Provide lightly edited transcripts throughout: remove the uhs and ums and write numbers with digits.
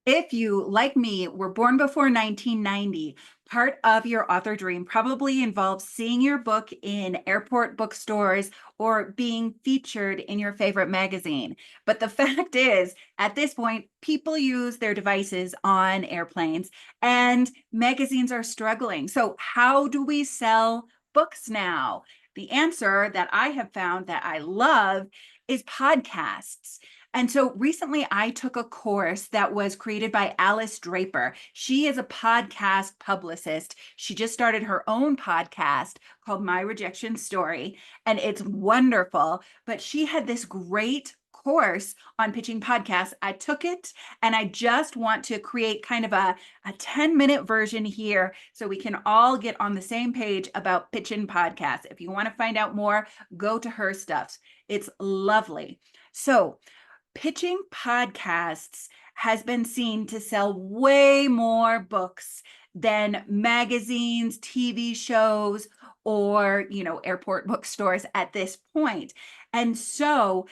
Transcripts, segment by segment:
If you, like me, were born before 1990, part of your author dream probably involves seeing your book in airport bookstores or being featured in your favorite magazine. But the fact is, at this point, people use their devices on airplanes and magazines are struggling. So, how do we sell books now? The answer that I have found that I love is podcasts. And so recently I took a course that was created by Alice Draper. She is a podcast publicist. She just started her own podcast called My Rejection Story, and it's wonderful. But she had this great course on pitching podcasts. I took it and I just want to create kind of a 10-minute version here so we can all get on the same page about pitching podcasts. If you want to find out more, go to her stuff. It's lovely. So, pitching podcasts has been seen to sell way more books than magazines, TV shows, or, airport bookstores at this point. And so,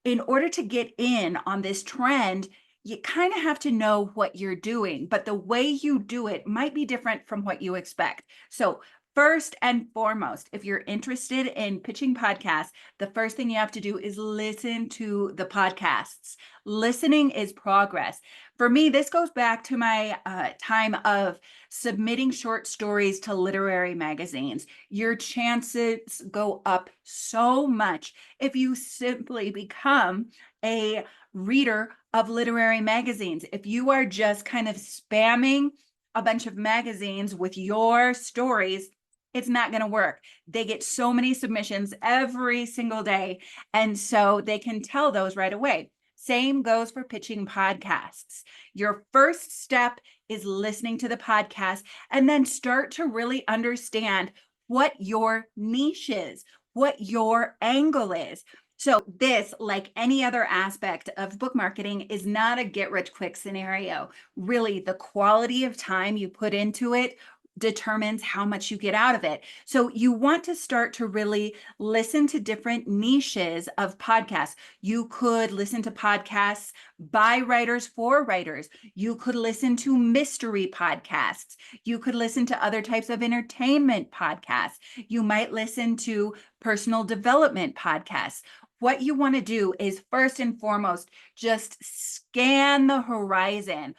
in order to get in on this trend, you kind of have to know what you're doing, but the way you do it might be different from what you expect. So, first and foremost, if you're interested in pitching podcasts, the first thing you have to do is listen to the podcasts. Listening is progress. For me, this goes back to my time of submitting short stories to literary magazines. Your chances go up so much if you simply become a reader of literary magazines. If you are just kind of spamming a bunch of magazines with your stories, it's not going to work. They get so many submissions every single day. And so they can tell those right away. Same goes for pitching podcasts. Your first step is listening to the podcast and then start to really understand what your niche is, what your angle is. So this, like any other aspect of book marketing, is not a get rich quick scenario. Really, the quality of time you put into it determines how much you get out of it. So you want to start to really listen to different niches of podcasts. You could listen to podcasts by writers for writers. You could listen to mystery podcasts. You could listen to other types of entertainment podcasts. You might listen to personal development podcasts. What you want to do is first and foremost, just scan the horizon.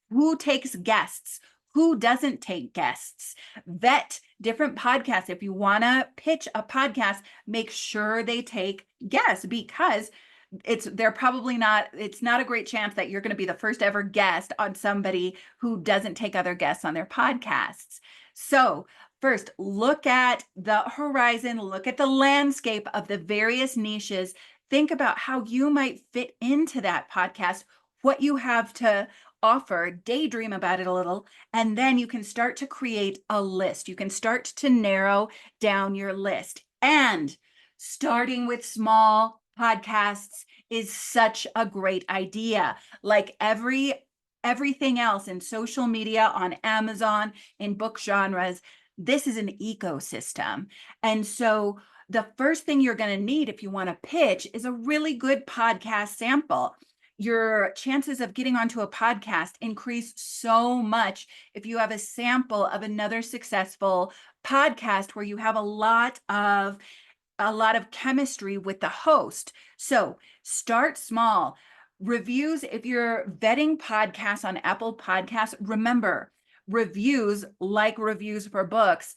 Who takes guests? Who doesn't take guests? Vet different podcasts. If you want to pitch a podcast, make sure they take guests because it's not a great chance that you're going to be the first ever guest on somebody who doesn't take other guests on their podcasts. So first, look at the horizon, look at the landscape of the various niches. Think about how you might fit into that podcast, what you have to offer, daydream about it a little, and then you can start to create a list. You can start to narrow down your list. And starting with small podcasts is such a great idea. Like everything else in social media, on Amazon, in book genres, this is an ecosystem. And so the first thing you're going to need if you want to pitch is a really good podcast sample. Your chances of getting onto a podcast increase so much if you have a sample of another successful podcast where you have a lot of chemistry with the host. So start small. Reviews, if you're vetting podcasts on Apple Podcasts, remember, reviews, like reviews for books,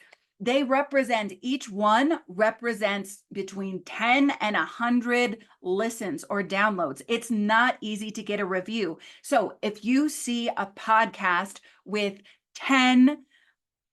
each one represents between 10 and 100 listens or downloads. It's not easy to get a review. So if you see a podcast with 10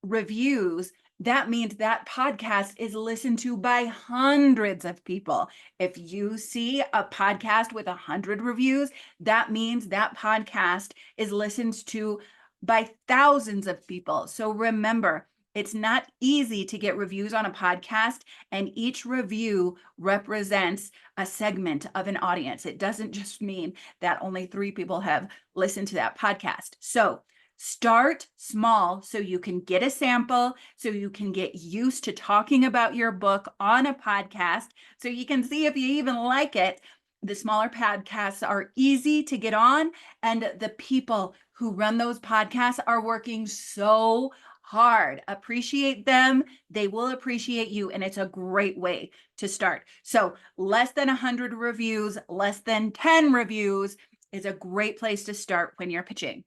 reviews, that means that podcast is listened to by hundreds of people. If you see a podcast with 100 reviews, that means that podcast is listened to by thousands of people. So remember, it's not easy to get reviews on a podcast, and each review represents a segment of an audience. It doesn't just mean that only 3 people have listened to that podcast. So start small so you can get a sample, so you can get used to talking about your book on a podcast, so you can see if you even like it. The smaller podcasts are easy to get on, and the people who run those podcasts are working so hard. Appreciate them. They will appreciate you, and it's a great way to start. So less than 100 reviews, less than 10 reviews is a great place to start when you're pitching.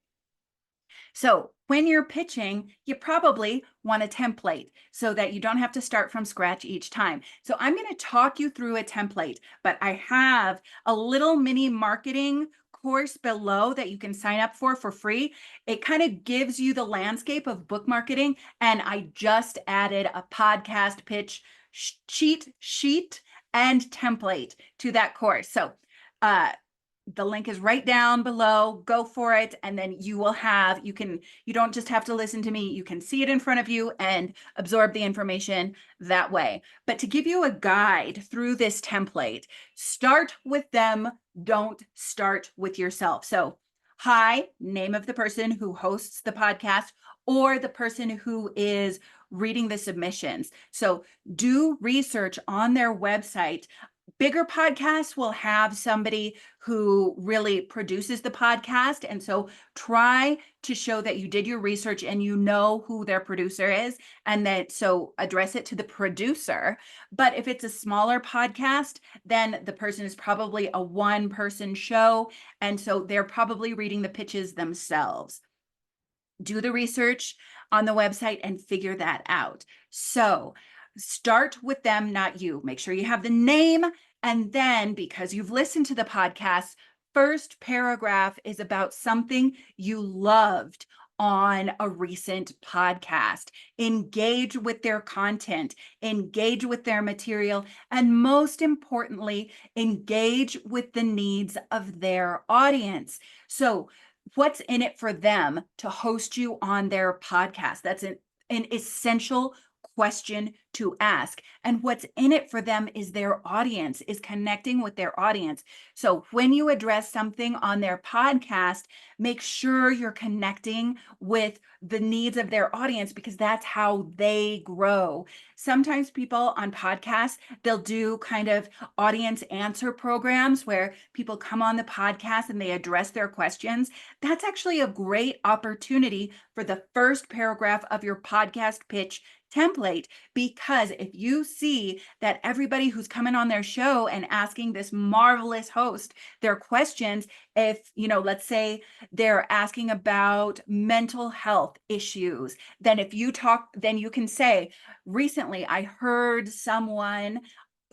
So when you're pitching, you probably want a template so that you don't have to start from scratch each time. So I'm going to talk you through a template, but I have a little mini marketing course below that you can sign up for free. It kind of gives you the landscape of book marketing, and I just added a podcast pitch cheat sheet and template to that course. So the link is right down below. Go for it. And then you don't just have to listen to me. You can see it in front of you and absorb the information that way. But to give you a guide through this template, start with them. Don't start with yourself. So, hi, name of the person who hosts the podcast or the person who is reading the submissions. So do research on their website. Bigger podcasts will have somebody who really produces the podcast. And so try to show that you did your research and you know who their producer is, and that so address it to the producer. But if it's a smaller podcast, then the person is probably a one-person show. And so they're probably reading the pitches themselves. Do the research on the website and figure that out. So start with them, not you. Make sure you have the name. And then, because you've listened to the podcast, first paragraph is about something you loved on a recent podcast. Engage with their content, engage with their material, and most importantly, engage with the needs of their audience. So what's in it for them to host you on their podcast? That's an essential question to ask. And what's in it for them is their audience, is connecting with their audience. So when you address something on their podcast, make sure you're connecting with the needs of their audience, because that's how they grow. Sometimes people on podcasts, they'll do kind of audience answer programs where people come on the podcast and they address their questions. That's actually a great opportunity for the first paragraph of your podcast pitch template, because if you see that everybody who's coming on their show and asking this marvelous host their questions, if, let's say they're asking about mental health issues, then then you can say, recently I heard someone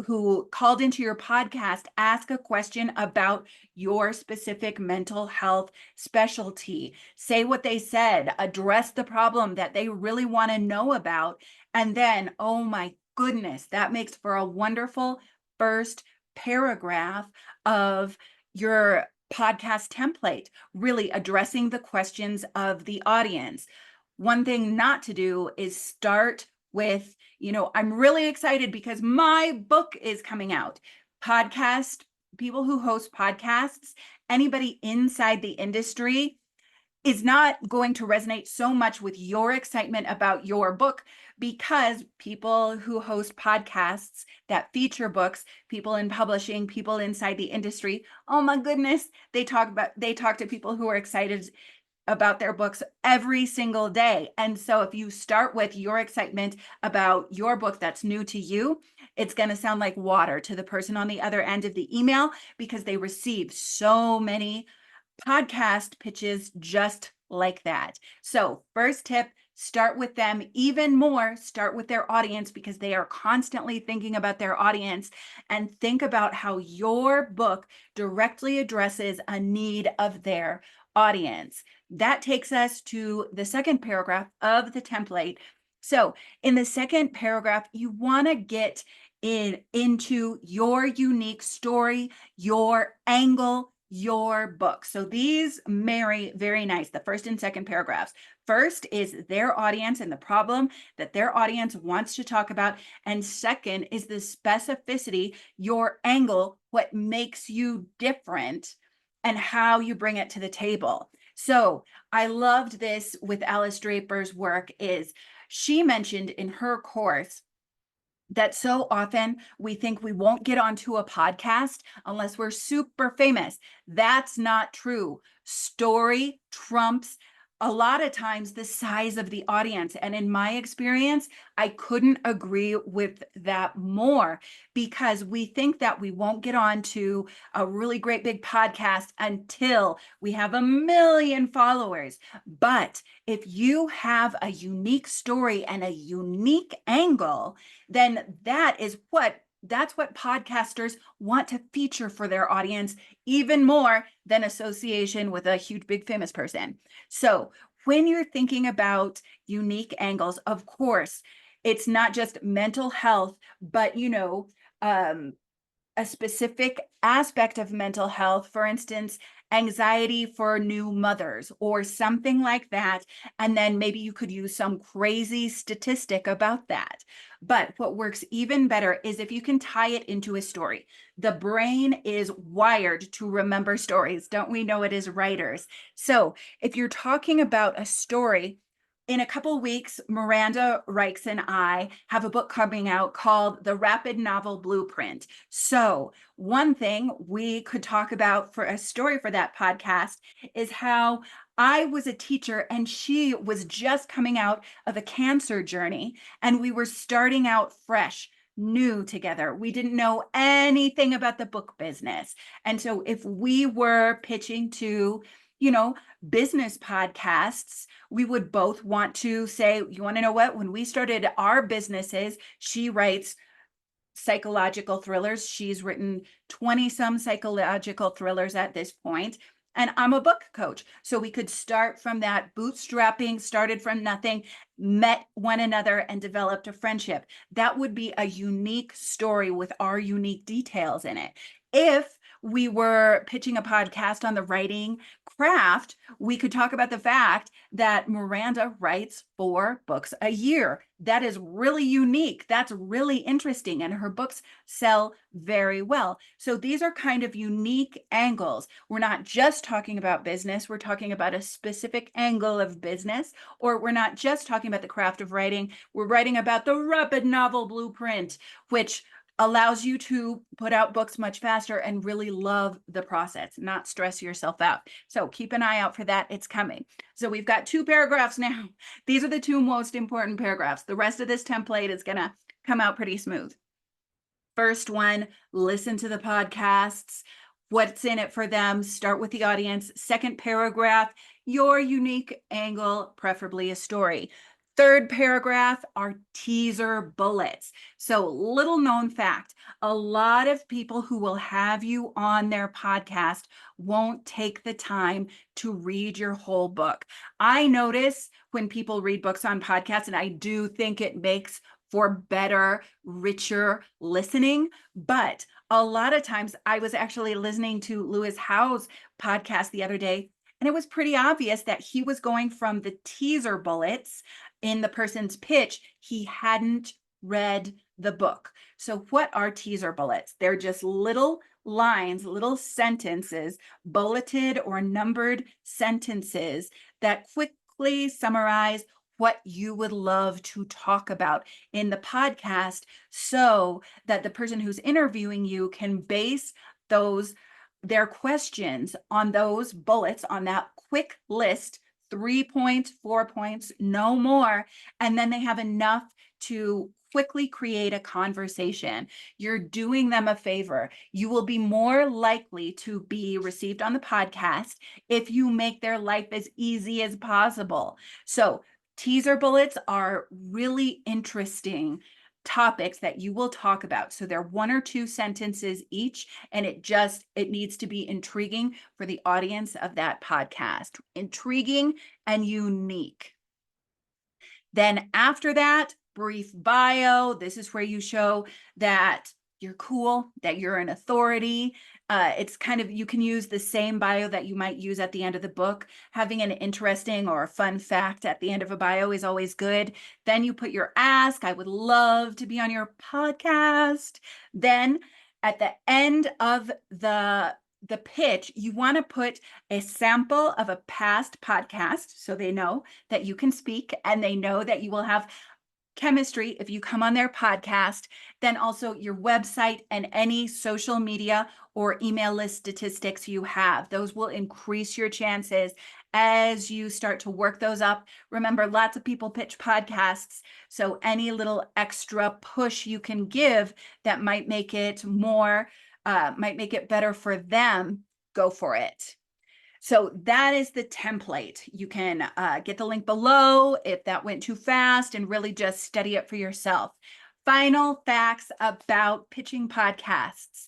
who called into your podcast ask a question about your specific mental health specialty. Say what they said, address the problem that they really want to know about. And then, oh my goodness, that makes for a wonderful first paragraph of your podcast template, really addressing the questions of the audience. One thing not to do is start with, I'm really excited because my book is coming out. People who host podcasts, anybody inside the industry is not going to resonate so much with your excitement about your book, because people who host podcasts that feature books, people in publishing, people inside the industry, oh my goodness, they talk to people who are excited about their books every single day. And so if you start with your excitement about your book that's new to you, it's going to sound like water to the person on the other end of the email, because they receive so many podcast pitches just like that. So first tip, start with them. Even more, start with their audience, because they are constantly thinking about their audience, and think about how your book directly addresses a need of their audience. That takes us to the second paragraph of the template. So in the second paragraph, you want to get into your unique story, your angle, your book. So these marry very nice, the first and second paragraphs. First is their audience and the problem that their audience wants to talk about. And second is the specificity, your angle, what makes you different and how you bring it to the table. So I loved this with Alice Draper's work is she mentioned in her course that so often we think we won't get onto a podcast unless we're super famous. That's not true. Story trumps a lot of times the size of the audience. And in my experience, I couldn't agree with that more, because we think that we won't get onto a really great big podcast until we have 1 million followers. But if you have a unique story and a unique angle, then that's what podcasters want to feature for their audience, even more than association with a huge, big, famous person. So when you're thinking about unique angles, of course, it's not just mental health, but um, a specific aspect of mental health, for instance, anxiety for new mothers or something like that. And then maybe you could use some crazy statistic about that. But what works even better is if you can tie it into a story. The brain is wired to remember stories. Don't we know it as writers? So if you're talking about a story, in a couple weeks, Miranda Reichs and I have a book coming out called The Rapid Novel Blueprint. So one thing we could talk about for a story for that podcast is how I was a teacher and she was just coming out of a cancer journey, and we were starting out fresh, new together. We didn't know anything about the book business. And so if we were pitching to, you know, business podcasts, we would both want to say, you want to know what? When we started our businesses, she writes psychological thrillers. She's written 20 some psychological thrillers at this point. And I'm a book coach. So we could start from that bootstrapping, started from nothing, met one another, and developed a friendship. That would be a unique story with our unique details in it. If we were pitching a podcast on the writing craft, we could talk about the fact that Miranda writes 4 books a year. That is really unique. That's really interesting. And her books sell very well. So these are kind of unique angles. We're not just talking about business. We're talking about a specific angle of business, or we're not just talking about the craft of writing. We're writing about the rapid novel blueprint, which allows you to put out books much faster and really love the process, not stress yourself out. So keep an eye out for that. It's coming. So we've got 2 paragraphs now. These are the 2 most important paragraphs. The rest of this template is going to come out pretty smooth. First one, listen to the podcasts. What's in it for them? Start with the audience. Second paragraph, your unique angle, preferably a story. Third paragraph are teaser bullets. So little known fact, a lot of people who will have you on their podcast won't take the time to read your whole book. I notice when people read books on podcasts, and I do think it makes for better, richer listening. But a lot of times I was actually listening to Lewis Howes' podcast the other day, and it was pretty obvious that he was going from the teaser bullets in the person's pitch. He hadn't read the book. So what are teaser bullets? They're just little lines, little sentences, bulleted or numbered sentences that quickly summarize what you would love to talk about in the podcast, so that the person who's interviewing you can base their questions on those bullets, on that quick list, 3 points, 4 points, no more. And then they have enough to quickly create a conversation. You're doing them a favor. You will be more likely to be received on the podcast if you make their life as easy as possible. So teaser bullets are really interesting topics that you will talk about. So they're 1 or 2 sentences each, and it needs to be intriguing for the audience of that podcast. Intriguing and unique. Then after that, brief bio. This is where you show that you're cool, that you're an authority. It's kind of, you can use the same bio that you might use at the end of the book. Having an interesting or a fun fact at the end of a bio is always good. Then you put your ask, I would love to be on your podcast. Then at the end of the pitch, you want to put a sample of a past podcast so they know that you can speak and they know that you will have chemistry, if you come on their podcast, then also your website and any social media or email list statistics you have. Those will increase your chances as you start to work those up. Remember, lots of people pitch podcasts, so any little extra push you can give that might make it more, might make it better for them, go for it. So that is the template. You can get the link below if that went too fast and really just study it for yourself. Final facts about pitching podcasts: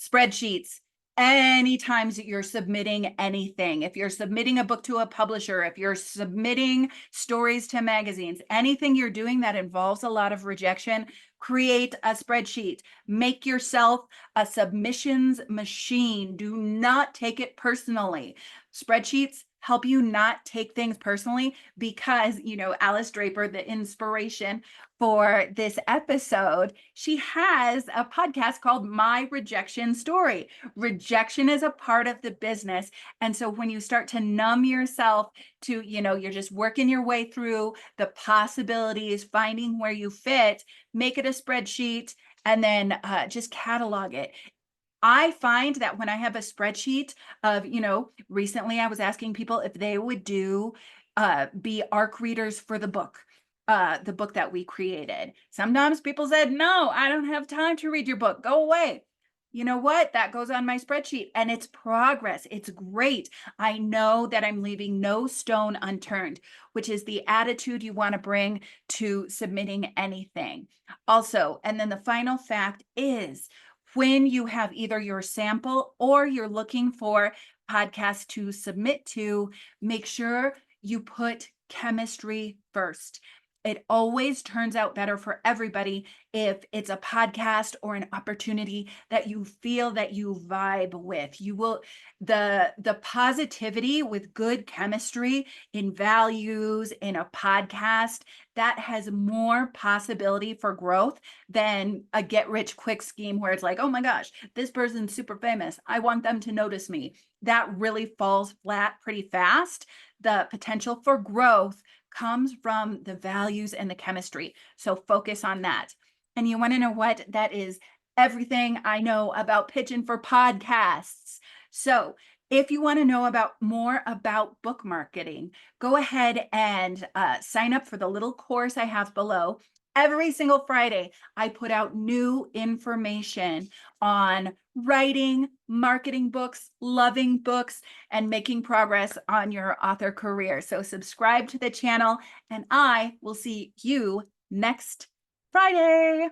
spreadsheets. Anytime that you're submitting anything, if you're submitting a book to a publisher, if you're submitting stories to magazines, anything you're doing that involves a lot of rejection, create a spreadsheet. Make yourself a submissions machine. Do not take it personally. Spreadsheets help you not take things personally because, Alice Draper, the inspiration for this episode, she has a podcast called My Rejection Story. Rejection is a part of the business. And so when you start to numb yourself to, you're just working your way through the possibilities, finding where you fit, make it a spreadsheet, and then just catalog it. I find that when I have a spreadsheet of, recently I was asking people if they would be ARC readers for the book that we created. Sometimes people said, no, I don't have time to read your book. Go away. You know what? That goes on my spreadsheet and it's progress. It's great. I know that I'm leaving no stone unturned, which is the attitude you want to bring to submitting anything. Also, and then the final fact is, when you have either your sample or you're looking for podcasts to submit to, make sure you put chemistry first. It always turns out better for everybody if it's a podcast or an opportunity that you feel that you vibe with. You will, the positivity with good chemistry in values in a podcast, that has more possibility for growth than a get rich quick scheme where it's like, oh my gosh, this person's super famous, I want them to notice me. That really falls flat pretty fast. The potential for growth comes from the values and the chemistry. So focus on that. And you want to know what? That is everything I know about pitching for podcasts. So if you want to know more about book marketing, go ahead and sign up for the little course I have below. Every single Friday, I put out new information on writing, marketing books, loving books, and making progress on your author career. So subscribe to the channel, and I will see you next Friday.